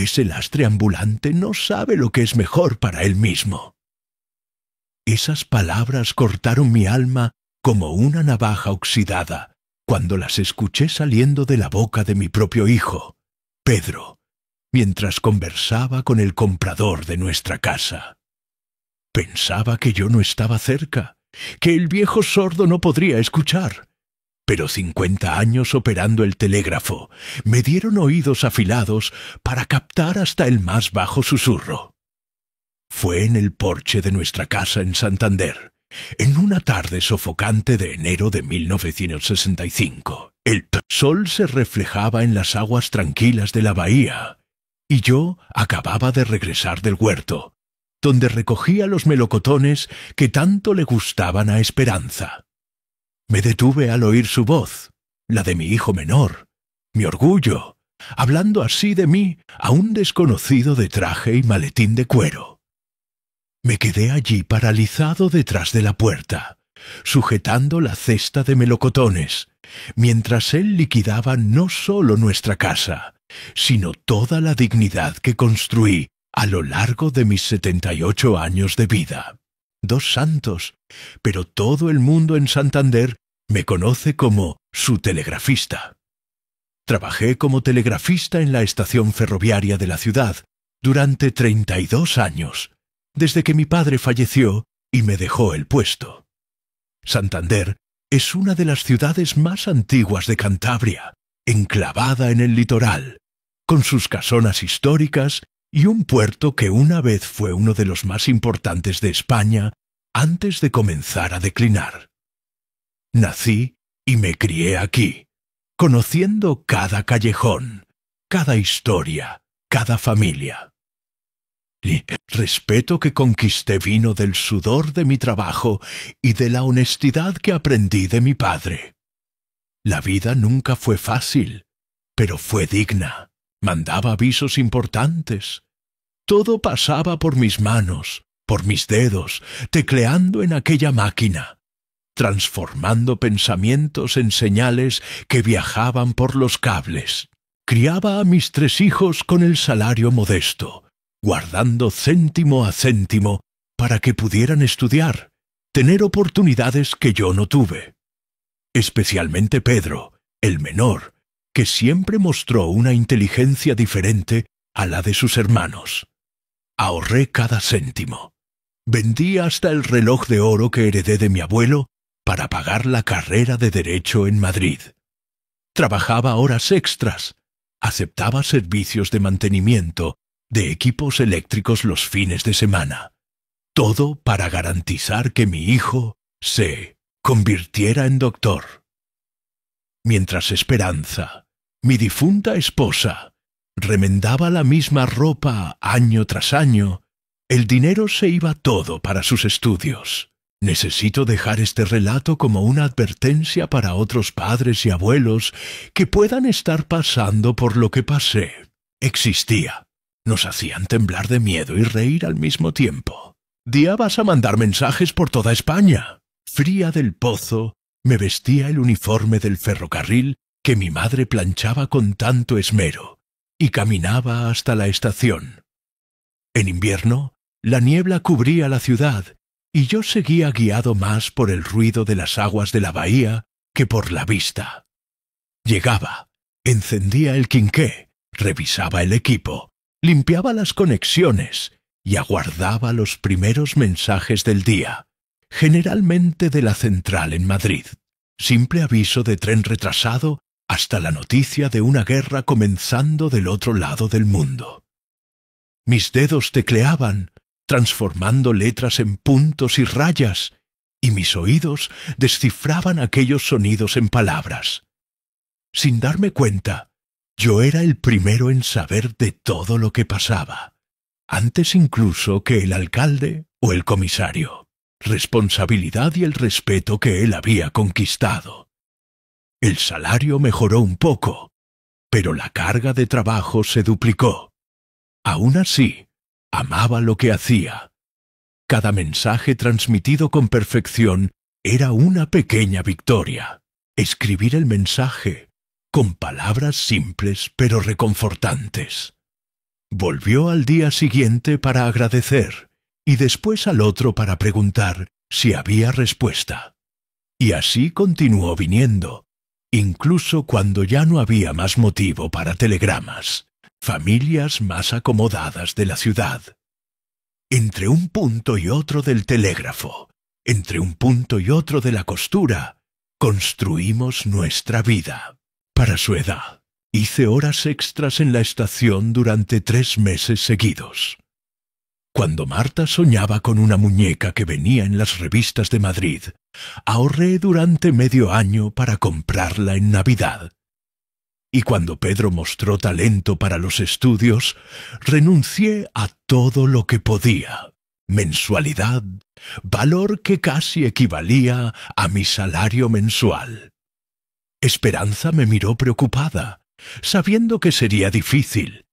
Ese lastre ambulante no sabe lo que es mejor para él mismo. Esas palabras cortaron mi alma como una navaja oxidada cuando las escuché saliendo de la boca de mi propio hijo, Pedro, mientras conversaba con el comprador de nuestra casa. Pensaba que yo no estaba cerca, que el viejo sordo no podría escuchar. Pero 50 años operando el telégrafo me dieron oídos afilados para captar hasta el más bajo susurro. Fue en el porche de nuestra casa en Santander, en una tarde sofocante de enero de 1965. El sol se reflejaba en las aguas tranquilas de la bahía, y yo acababa de regresar del huerto, donde recogía los melocotones que tanto le gustaban a Esperanza. Me detuve al oír su voz, la de mi hijo menor, mi orgullo, hablando así de mí a un desconocido de traje y maletín de cuero. Me quedé allí paralizado detrás de la puerta, sujetando la cesta de melocotones, mientras él liquidaba no solo nuestra casa, sino toda la dignidad que construí a lo largo de mis 78 años de vida. 2 santos, pero todo el mundo en Santander me conoce como su telegrafista. Trabajé como telegrafista en la estación ferroviaria de la ciudad durante 32 años, desde que mi padre falleció y me dejó el puesto. Santander es una de las ciudades más antiguas de Cantabria, enclavada en el litoral, con sus casonas históricas y un puerto que una vez fue uno de los más importantes de España antes de comenzar a declinar. Nací y me crié aquí, conociendo cada callejón, cada historia, cada familia. El respeto que conquisté vino del sudor de mi trabajo y de la honestidad que aprendí de mi padre. La vida nunca fue fácil, pero fue digna. Mandaba avisos importantes. Todo pasaba por mis manos, por mis dedos, tecleando en aquella máquina, transformando pensamientos en señales que viajaban por los cables. Criaba a mis 3 hijos con el salario modesto, guardando céntimo a céntimo para que pudieran estudiar, tener oportunidades que yo no tuve. Especialmente Pedro, el menor, que siempre mostró una inteligencia diferente a la de sus hermanos. Ahorré cada céntimo. Vendí hasta el reloj de oro que heredé de mi abuelo para pagar la carrera de Derecho en Madrid. Trabajaba horas extras, aceptaba servicios de mantenimiento de equipos eléctricos los fines de semana. Todo para garantizar que mi hijo se convirtiera en doctor. Mientras Esperanza, mi difunta esposa, remendaba la misma ropa año tras año, el dinero se iba todo para sus estudios. Necesito dejar este relato como una advertencia para otros padres y abuelos que puedan estar pasando por lo que pasé. Existía. Nos hacían temblar de miedo y reír al mismo tiempo. Día vas a mandar mensajes por toda España. Fría del pozo, me vestía el uniforme del ferrocarril que mi madre planchaba con tanto esmero y caminaba hasta la estación. En invierno, la niebla cubría la ciudad y yo seguía guiado más por el ruido de las aguas de la bahía que por la vista. Llegaba, encendía el quinqué, revisaba el equipo, limpiaba las conexiones y aguardaba los primeros mensajes del día, generalmente de la central en Madrid. Simple aviso de tren retrasado hasta la noticia de una guerra comenzando del otro lado del mundo. Mis dedos tecleaban, transformando letras en puntos y rayas, y mis oídos descifraban aquellos sonidos en palabras. Sin darme cuenta, yo era el primero en saber de todo lo que pasaba, antes incluso que el alcalde o el comisario. Responsabilidad y el respeto que él había conquistado. El salario mejoró un poco, pero la carga de trabajo se duplicó. Aún así, amaba lo que hacía. Cada mensaje transmitido con perfección era una pequeña victoria. Escribir el mensaje, con palabras simples pero reconfortantes. Volvió al día siguiente para agradecer y después al otro para preguntar si había respuesta. Y así continuó viniendo, incluso cuando ya no había más motivo para telegramas, familias más acomodadas de la ciudad. Entre un punto y otro del telégrafo, entre un punto y otro de la costura, construimos nuestra vida. Para su edad, hice horas extras en la estación durante 3 meses seguidos. Cuando Marta soñaba con una muñeca que venía en las revistas de Madrid, ahorré durante medio año para comprarla en Navidad. Y cuando Pedro mostró talento para los estudios, renuncié a todo lo que podía. Mensualidad, valor que casi equivalía a mi salario mensual. Esperanza me miró preocupada, sabiendo que sería difícil.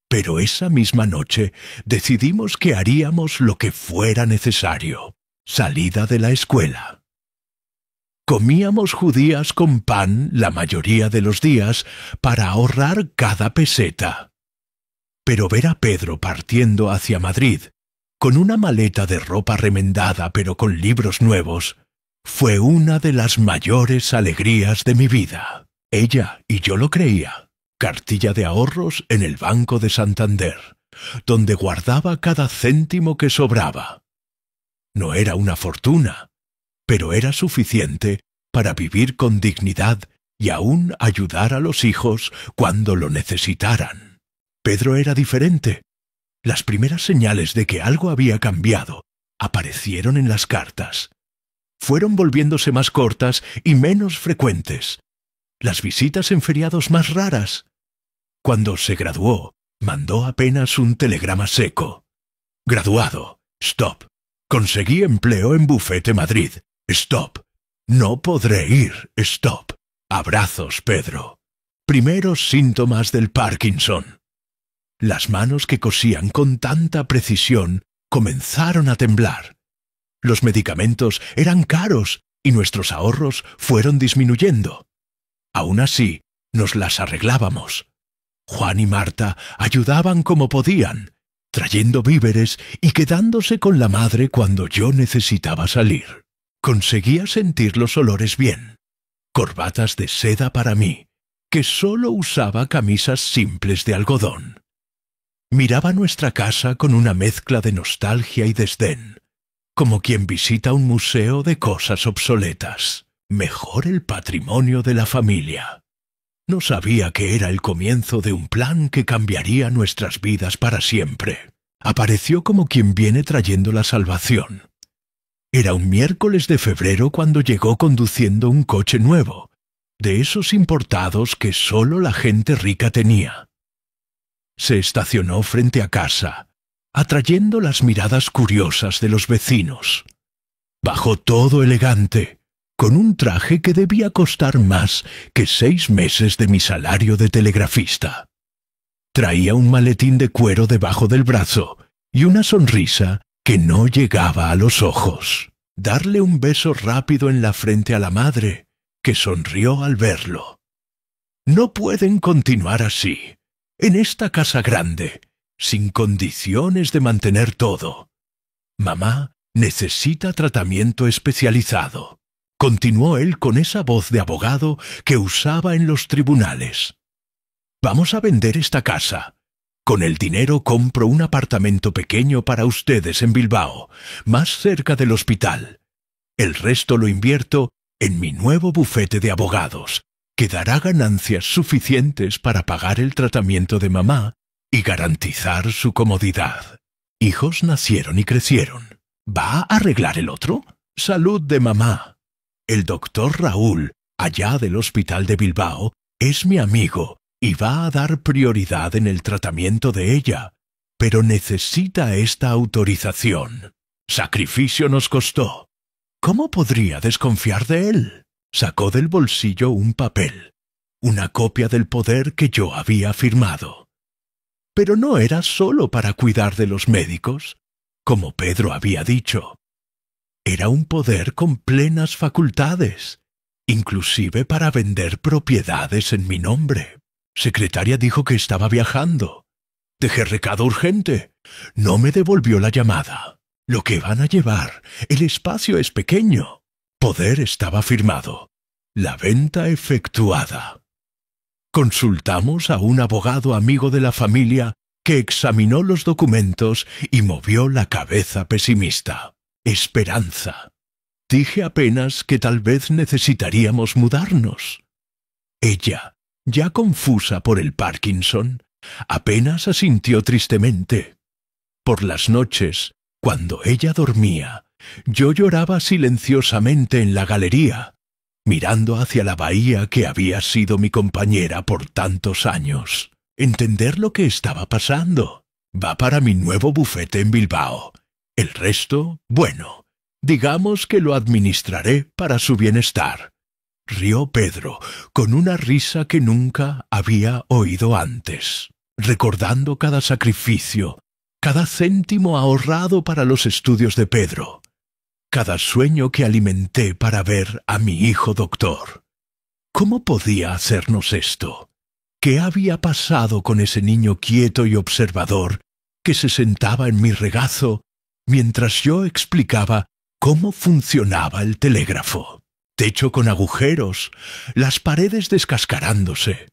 Pero esa misma noche decidimos que haríamos lo que fuera necesario. Salida de la escuela. Comíamos judías con pan la mayoría de los días para ahorrar cada peseta. Pero ver a Pedro partiendo hacia Madrid, con una maleta de ropa remendada pero con libros nuevos, fue una de las mayores alegrías de mi vida. Ella y yo lo creía. Cartilla de ahorros en el Banco de Santander, donde guardaba cada céntimo que sobraba. No era una fortuna, pero era suficiente para vivir con dignidad y aún ayudar a los hijos cuando lo necesitaran. Pedro era diferente. Las primeras señales de que algo había cambiado aparecieron en las cartas. Fueron volviéndose más cortas y menos frecuentes. Las visitas en feriados más raras. Cuando se graduó, mandó apenas un telegrama seco. Graduado. Stop. Conseguí empleo en Bufete Madrid. Stop. No podré ir. Stop. Abrazos, Pedro. Primeros síntomas del Parkinson. Las manos que cosían con tanta precisión comenzaron a temblar. Los medicamentos eran caros y nuestros ahorros fueron disminuyendo. Aún así, nos las arreglábamos. Juan y Marta ayudaban como podían, trayendo víveres y quedándose con la madre cuando yo necesitaba salir. Conseguía sentir los olores bien. Corbatas de seda para mí, que solo usaba camisas simples de algodón. Miraba nuestra casa con una mezcla de nostalgia y desdén, como quien visita un museo de cosas obsoletas. Mejor el patrimonio de la familia. No sabía que era el comienzo de un plan que cambiaría nuestras vidas para siempre. Apareció como quien viene trayendo la salvación. Era un miércoles de febrero cuando llegó conduciendo un coche nuevo, de esos importados que solo la gente rica tenía. Se estacionó frente a casa, atrayendo las miradas curiosas de los vecinos. Bajó todo elegante, con un traje que debía costar más que 6 meses de mi salario de telegrafista. Traía un maletín de cuero debajo del brazo y una sonrisa que no llegaba a los ojos. Darle un beso rápido en la frente a la madre, que sonrió al verlo. No pueden continuar así, en esta casa grande, sin condiciones de mantener todo. Mamá necesita tratamiento especializado. Continuó él con esa voz de abogado que usaba en los tribunales. Vamos a vender esta casa. Con el dinero compro un apartamento pequeño para ustedes en Bilbao, más cerca del hospital. El resto lo invierto en mi nuevo bufete de abogados, que dará ganancias suficientes para pagar el tratamiento de mamá y garantizar su comodidad. Hijos nacieron y crecieron. ¿Va a arreglar el otro? Salud de mamá. El doctor Raúl, allá del hospital de Bilbao, es mi amigo y va a dar prioridad en el tratamiento de ella, pero necesita esta autorización. Sacrificio nos costó. ¿Cómo podría desconfiar de él? Sacó del bolsillo un papel, una copia del poder que yo había firmado. Pero no era solo para cuidar de los médicos, como Pedro había dicho. Era un poder con plenas facultades, inclusive para vender propiedades en mi nombre. Secretaria dijo que estaba viajando. Dejé recado urgente. No me devolvió la llamada. Lo que van a llevar, el espacio es pequeño. Poder estaba firmado. La venta efectuada. Consultamos a un abogado amigo de la familia que examinó los documentos y movió la cabeza pesimista. Esperanza. Dije apenas que tal vez necesitaríamos mudarnos. Ella, ya confusa por el Parkinson, apenas asintió tristemente. Por las noches, cuando ella dormía, yo lloraba silenciosamente en la galería, mirando hacia la bahía que había sido mi compañera por tantos años. Entender lo que estaba pasando. Va para mi nuevo bufete en Bilbao. El resto, bueno, digamos que lo administraré para su bienestar. Rió Pedro, con una risa que nunca había oído antes, recordando cada sacrificio, cada céntimo ahorrado para los estudios de Pedro, cada sueño que alimenté para ver a mi hijo doctor. ¿Cómo podía hacernos esto? ¿Qué había pasado con ese niño quieto y observador que se sentaba en mi regazo mientras yo explicaba cómo funcionaba el telégrafo? Techo con agujeros, las paredes descascarándose.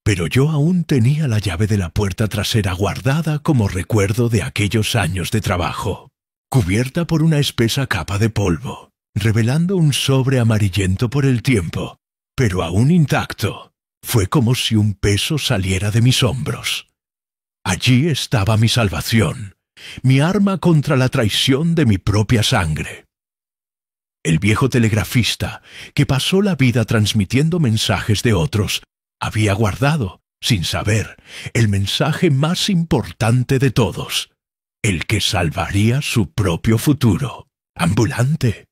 Pero yo aún tenía la llave de la puerta trasera guardada como recuerdo de aquellos años de trabajo, cubierta por una espesa capa de polvo, revelando un sobre amarillento por el tiempo, pero aún intacto. Fue como si un peso saliera de mis hombros. Allí estaba mi salvación, mi arma contra la traición de mi propia sangre. El viejo telegrafista, que pasó la vida transmitiendo mensajes de otros, había guardado, sin saber, el mensaje más importante de todos, el que salvaría su propio futuro. Ambulante.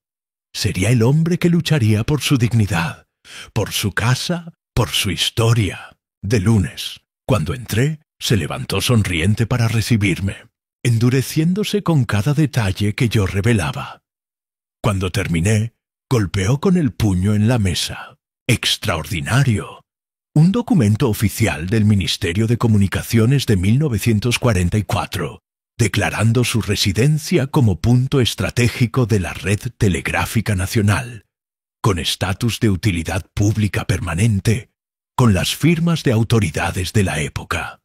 Sería el hombre que lucharía por su dignidad, por su casa, por su historia. De lunes, cuando entré, se levantó sonriente para recibirme, endureciéndose con cada detalle que yo revelaba. Cuando terminé, golpeó con el puño en la mesa. ¡Extraordinario! Un documento oficial del Ministerio de Comunicaciones de 1944, declarando su residencia como punto estratégico de la red telegráfica nacional, con estatus de utilidad pública permanente, con las firmas de autoridades de la época.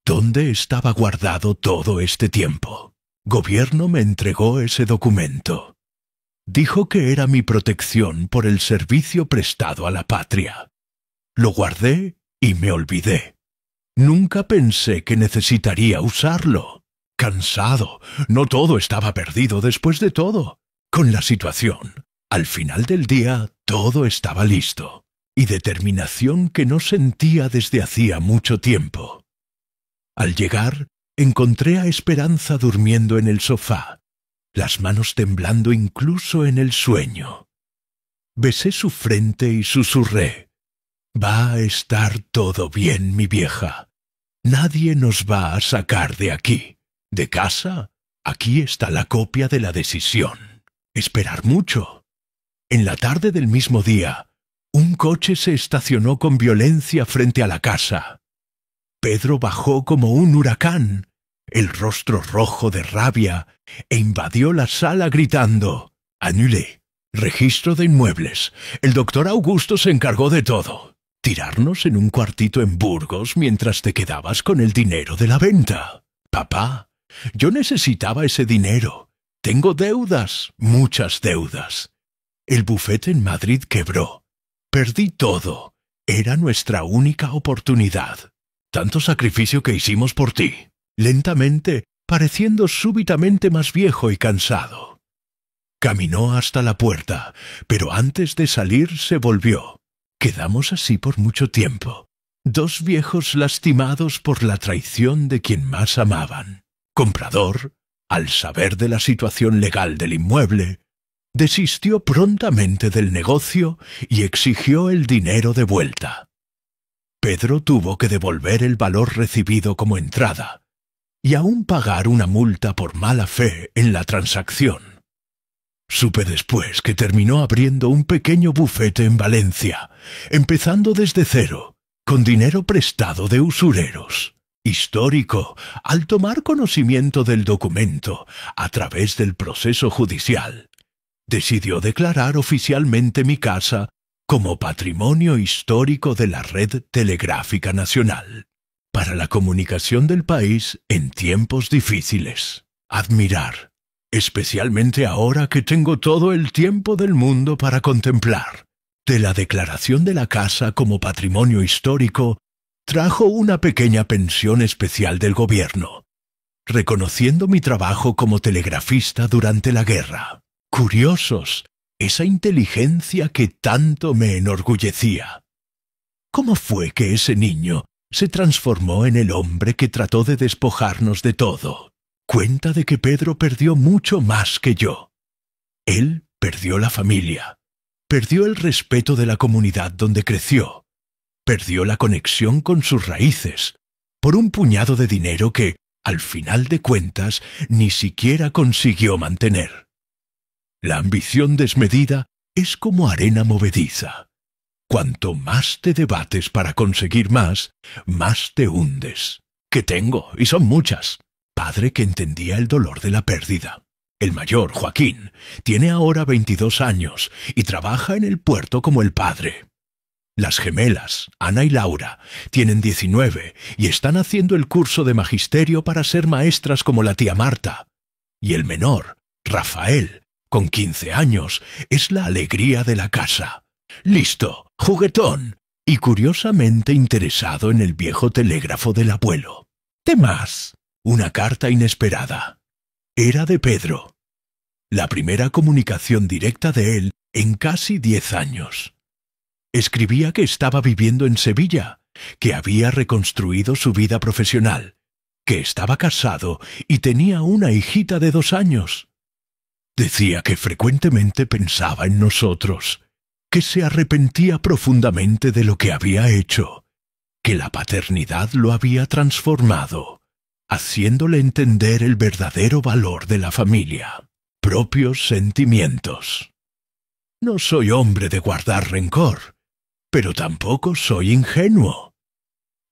¿Dónde estaba guardado todo este tiempo? Gobierno me entregó ese documento. Dijo que era mi protección por el servicio prestado a la patria. Lo guardé y me olvidé. Nunca pensé que necesitaría usarlo. Cansado, no todo estaba perdido después de todo. Con la situación, al final del día, todo estaba listo, y determinación que no sentía desde hacía mucho tiempo. Al llegar, encontré a Esperanza durmiendo en el sofá, las manos temblando incluso en el sueño. Besé su frente y susurré: «Va a estar todo bien, mi vieja. Nadie nos va a sacar de aquí. De casa, aquí está la copia de la decisión. Esperar mucho». En la tarde del mismo día, un coche se estacionó con violencia frente a la casa. Pedro bajó como un huracán, el rostro rojo de rabia, e invadió la sala gritando: «Annulé. Registro de inmuebles. El doctor Augusto se encargó de todo. Tirarnos en un cuartito en Burgos mientras te quedabas con el dinero de la venta. Papá, yo necesitaba ese dinero. Tengo deudas, muchas deudas. El bufete en Madrid quebró. Perdí todo. Era nuestra única oportunidad. Tanto sacrificio que hicimos por ti». Lentamente, pareciendo súbitamente más viejo y cansado. Caminó hasta la puerta, pero antes de salir se volvió. Quedamos así por mucho tiempo, dos viejos lastimados por la traición de quien más amaban. Comprador, al saber de la situación legal del inmueble, desistió prontamente del negocio y exigió el dinero de vuelta. Pedro tuvo que devolver el valor recibido como entrada y aún pagar una multa por mala fe en la transacción. Supe después que terminó abriendo un pequeño bufete en Valencia, empezando desde cero, con dinero prestado de usureros. histórico, al tomar conocimiento del documento a través del proceso judicial, decidió declarar oficialmente mi casa como Patrimonio Histórico de la Red Telegráfica Nacional, para la comunicación del país en tiempos difíciles. Admirar, especialmente ahora que tengo todo el tiempo del mundo para contemplar. De la declaración de la casa como Patrimonio Histórico trajo una pequeña pensión especial del gobierno, reconociendo mi trabajo como telegrafista durante la guerra. Curiosos, esa inteligencia que tanto me enorgullecía. ¿Cómo fue que ese niño se transformó en el hombre que trató de despojarnos de todo? Cuenta de que Pedro perdió mucho más que yo. Él perdió la familia, perdió el respeto de la comunidad donde creció, perdió la conexión con sus raíces, por un puñado de dinero que, al final de cuentas, ni siquiera consiguió mantener. La ambición desmedida es como arena movediza. Cuanto más te debates para conseguir más te hundes. Que tengo, y son muchas. Padre que entendía el dolor de la pérdida. El mayor, Joaquín, tiene ahora 22 años y trabaja en el puerto como el padre. Las gemelas, Ana y Laura, tienen 19 y están haciendo el curso de magisterio para ser maestras como la tía Marta. Y el menor, Rafael, con 15 años, es la alegría de la casa. Listo, juguetón y curiosamente interesado en el viejo telégrafo del abuelo. ¿Qué más? Una carta inesperada. Era de Pedro. La primera comunicación directa de él en casi 10 años. Escribía que estaba viviendo en Sevilla, que había reconstruido su vida profesional, que estaba casado y tenía una hijita de 2 años. Decía que frecuentemente pensaba en nosotros, que se arrepentía profundamente de lo que había hecho, que la paternidad lo había transformado, haciéndole entender el verdadero valor de la familia, propios sentimientos. No soy hombre de guardar rencor, pero tampoco soy ingenuo.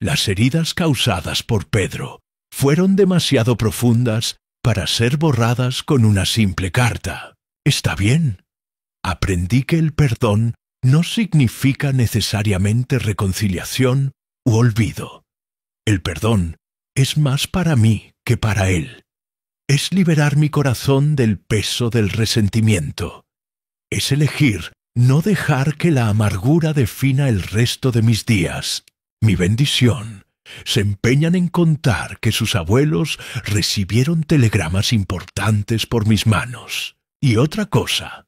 Las heridas causadas por Pedro fueron demasiado profundas para ser borradas con una simple carta. Está bien. Aprendí que el perdón no significa necesariamente reconciliación u olvido. El perdón es más para mí que para él. Es liberar mi corazón del peso del resentimiento. Es elegir no dejar que la amargura defina el resto de mis días. Mi bendición se empeñan en contar que sus abuelos recibieron telegramas importantes por mis manos. Y otra cosa,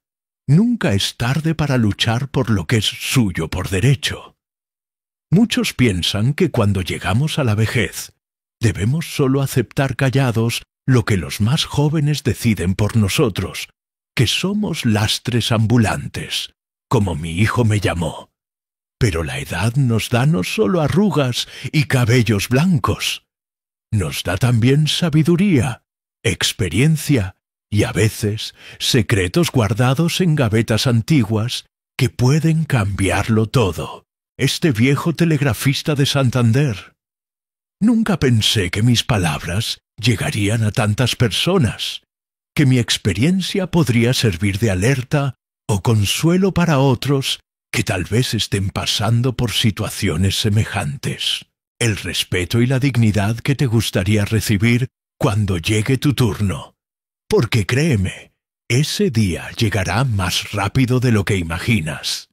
nunca es tarde para luchar por lo que es suyo por derecho. Muchos piensan que cuando llegamos a la vejez, debemos solo aceptar callados lo que los más jóvenes deciden por nosotros, que somos lastres ambulantes, como mi hijo me llamó. Pero la edad nos da no solo arrugas y cabellos blancos, nos da también sabiduría, experiencia y a veces secretos guardados en gavetas antiguas que pueden cambiarlo todo. Este viejo telegrafista de Santander. Nunca pensé que mis palabras llegarían a tantas personas, que mi experiencia podría servir de alerta o consuelo para otros que tal vez estén pasando por situaciones semejantes. El respeto y la dignidad que te gustaría recibir cuando llegue tu turno. Porque créeme, ese día llegará más rápido de lo que imaginas.